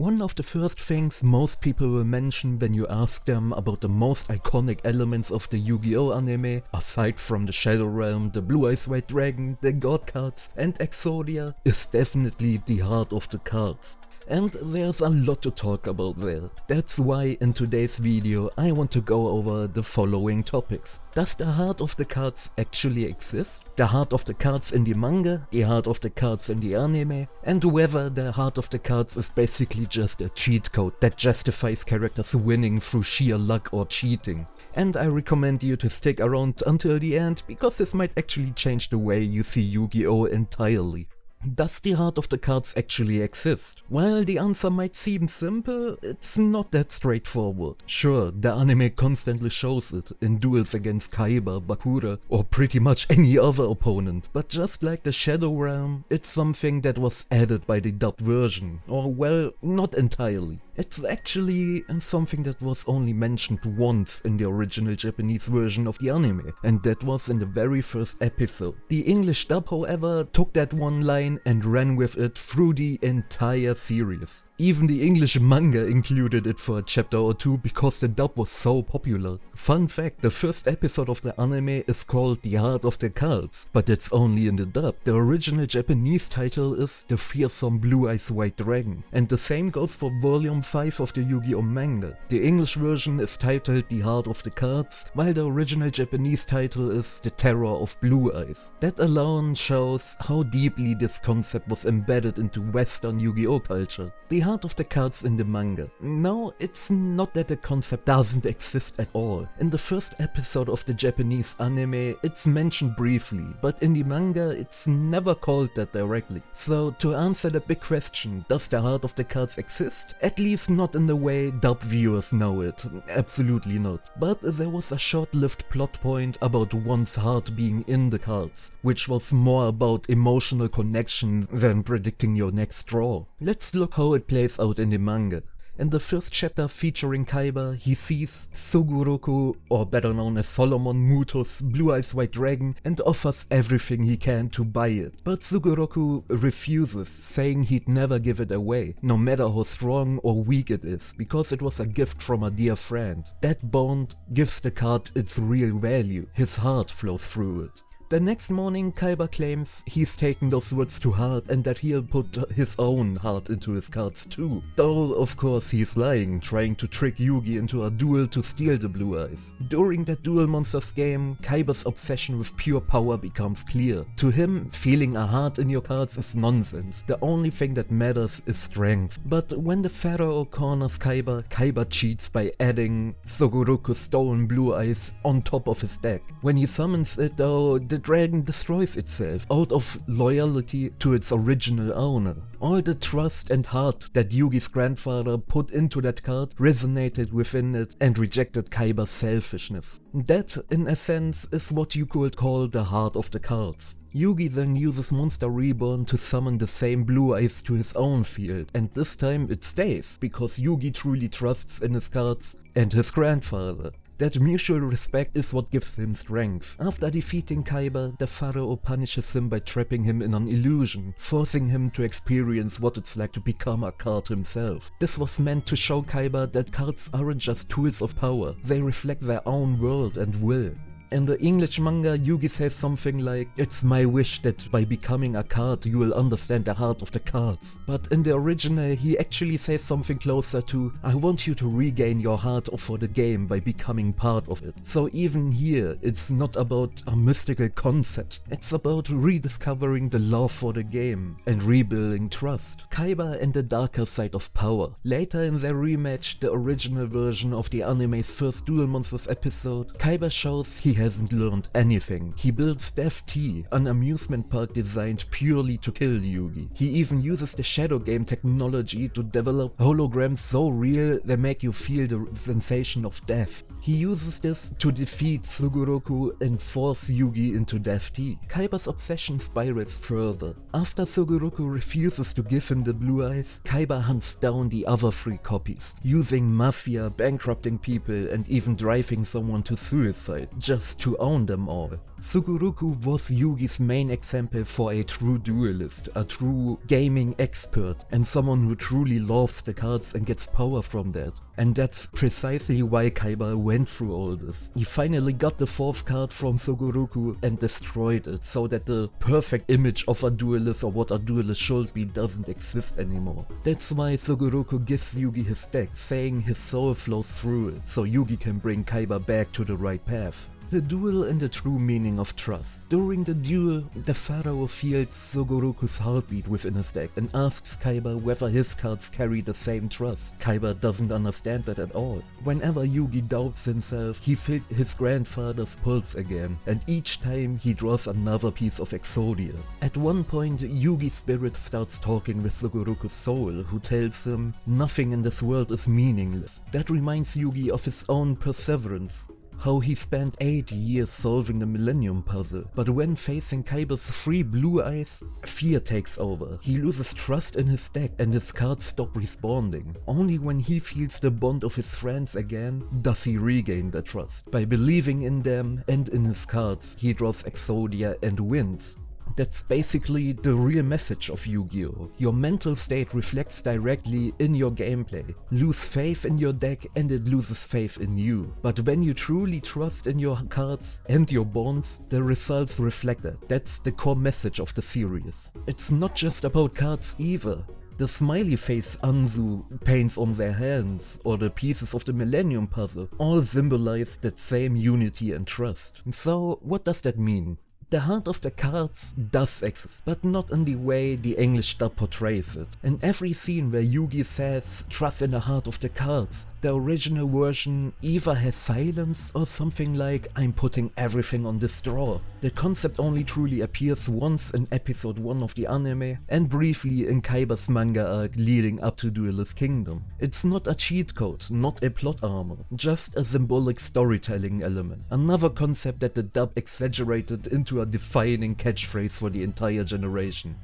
One of the first things most people will mention when you ask them about the most iconic elements of the Yu-Gi-Oh anime, aside from the Shadow Realm, the Blue Eyes White Dragon, the God cards and Exodia, is definitely the heart of the cards. And there's a lot to talk about there. That's why in today's video I want to go over the following topics. Does the heart of the cards actually exist? The heart of the cards in the manga, the heart of the cards in the anime, and whether the heart of the cards is basically just a cheat code that justifies characters winning through sheer luck or cheating. And I recommend you to stick around until the end, because this might actually change the way you see Yu-Gi-Oh entirely. Does the heart of the cards actually exist? While the answer might seem simple, it's not that straightforward. Sure, the anime constantly shows it in duels against Kaiba, Bakura, or pretty much any other opponent, but just like the Shadow Realm, it's something that was added by the dubbed version, or well, not entirely. It's actually something that was only mentioned once in the original Japanese version of the anime, and that was in the very first episode. The English dub, however, took that one line and ran with it through the entire series. Even the English manga included it for a chapter or two because the dub was so popular. Fun fact, the first episode of the anime is called The Heart of the Cards, but it's only in the dub. The original Japanese title is The Fearsome Blue Eyes White Dragon, and the same goes for volume 5 of the Yu-Gi-Oh manga. The English version is titled The Heart of the Cards, while the original Japanese title is The Terror of Blue Eyes. That alone shows how deeply this concept was embedded into Western Yu-Gi-Oh culture. The heart of the cards in the manga. No, it's not that the concept doesn't exist at all. In the first episode of the Japanese anime, it's mentioned briefly, but in the manga, it's never called that directly. So to answer the big question, does the heart of the cards exist? At least not in the way dub viewers know it. Absolutely not. But there was a short-lived plot point about one's heart being in the cards, which was more about emotional connection than predicting your next draw. Let's look how it plays out in the manga. In the first chapter featuring Kaiba, he sees Suguroku, or better known as Solomon, Muto's Blue Eyes White Dragon, and offers everything he can to buy it. But Suguroku refuses, saying he'd never give it away, no matter how strong or weak it is, because it was a gift from a dear friend. That bond gives the card its real value. His heart flows through it. The next morning, Kaiba claims he's taken those words to heart and that he'll put his own heart into his cards too. Though, of course, he's lying, trying to trick Yugi into a duel to steal the Blue Eyes. During that Duel Monsters game, Kaiba's obsession with pure power becomes clear. To him, feeling a heart in your cards is nonsense. The only thing that matters is strength. But when the Pharaoh corners Kaiba, Kaiba cheats by adding Suguroku's stolen Blue Eyes on top of his deck. When he summons it though, the dragon destroys itself out of loyalty to its original owner. All the trust and heart that Yugi's grandfather put into that card resonated within it and rejected Kaiba's selfishness. That, in a sense, is what you could call the heart of the cards. Yugi then uses Monster Reborn to summon the same Blue Eyes to his own field, and this time it stays, because Yugi truly trusts in his cards and his grandfather. That mutual respect is what gives him strength. After defeating Kaiba, the Pharaoh punishes him by trapping him in an illusion, forcing him to experience what it's like to become a card himself. This was meant to show Kaiba that cards aren't just tools of power, they reflect their own world and will. In the English manga, Yugi says something like, "It's my wish that by becoming a card you will understand the heart of the cards." But in the original, he actually says something closer to, "I want you to regain your heart for the game by becoming part of it." So even here, it's not about a mystical concept. It's about rediscovering the love for the game and rebuilding trust. Kaiba and the darker side of power. Later in their rematch, the original version of the anime's first Duel Monsters episode, Kaiba shows he hasn't learned anything. He builds Death Tea, an amusement park designed purely to kill Yugi. He even uses the Shadow Game technology to develop holograms so real they make you feel the sensation of death. He uses this to defeat Suguroku and force Yugi into Death Tea. Kaiba's obsession spirals further. After Suguroku refuses to give him the Blue Eyes, Kaiba hunts down the other 3 copies, using mafia, bankrupting people and even driving someone to suicide, just just to own them all. Suguruku was Yugi's main example for a true duelist, a true gaming expert, and someone who truly loves the cards and gets power from that. And that's precisely why Kaiba went through all this. He finally got the 4th card from Suguruku and destroyed it, so that the perfect image of a duelist or what a duelist should be doesn't exist anymore. That's why Suguruku gives Yugi his deck, saying his soul flows through it, so Yugi can bring Kaiba back to the right path. The duel and the true meaning of trust. During the duel, the pharaoh feels Suguruku's heartbeat within his deck and asks Kaiba whether his cards carry the same trust. Kaiba doesn't understand that at all. Whenever Yugi doubts himself, he feels his grandfather's pulse again, and each time he draws another piece of Exodia. At one point, Yugi's spirit starts talking with Suguruku's soul, who tells him nothing in this world is meaningless. That reminds Yugi of his own perseverance. How he spent 8 years solving the Millennium Puzzle, but when facing Kaiba's 3 blue eyes, fear takes over. He loses trust in his deck and his cards stop responding. Only when he feels the bond of his friends again, does he regain the trust. By believing in them and in his cards, he draws Exodia and wins. That's basically the real message of Yu-Gi-Oh! Your mental state reflects directly in your gameplay. Lose faith in your deck and it loses faith in you. But when you truly trust in your cards and your bonds, the results reflect that. That's the core message of the series. It's not just about cards either. The smiley face Anzu paints on their hands, or the pieces of the Millennium Puzzle, all symbolize that same unity and trust. So what does that mean? The heart of the cards does exist, but not in the way the English dub portrays it. In every scene where Yugi says trust in the heart of the cards, the original version either has silence or something like I'm putting everything on this drawer. The concept only truly appears once in episode 1 of the anime and briefly in Kaiba's manga arc leading up to Duelist Kingdom. It's not a cheat code, not a plot armor, just a symbolic storytelling element. Another concept that the dub exaggerated into a defining catchphrase for the entire generation.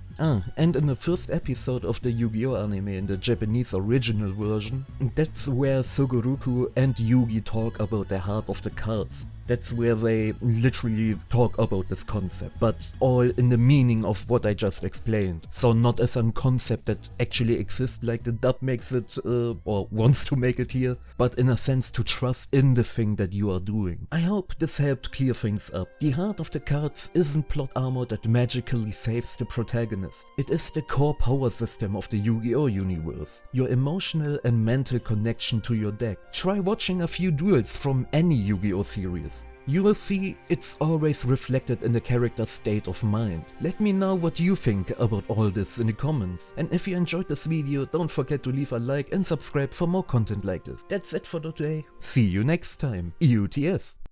And in the first episode of the Yu-Gi-Oh! Anime in the Japanese original version, that's where Suguruku and Yugi talk about the heart of the cards. That's where they literally talk about this concept, but all in the meaning of what I just explained. So not as a concept that actually exists like the dub makes it, or wants to make it here, but in a sense to trust in the thing that you are doing. I hope this helped clear things up. The heart of the cards isn't plot armor that magically saves the protagonist. It is the core power system of the Yu-Gi-Oh! Universe. Your emotional and mental connection to your deck. Try watching a few duels from any Yu-Gi-Oh! Series. You will see it's always reflected in the character's state of mind. Let me know what you think about all this in the comments. And if you enjoyed this video, don't forget to leave a like and subscribe for more content like this. That's it for today. See you next time. EUTS.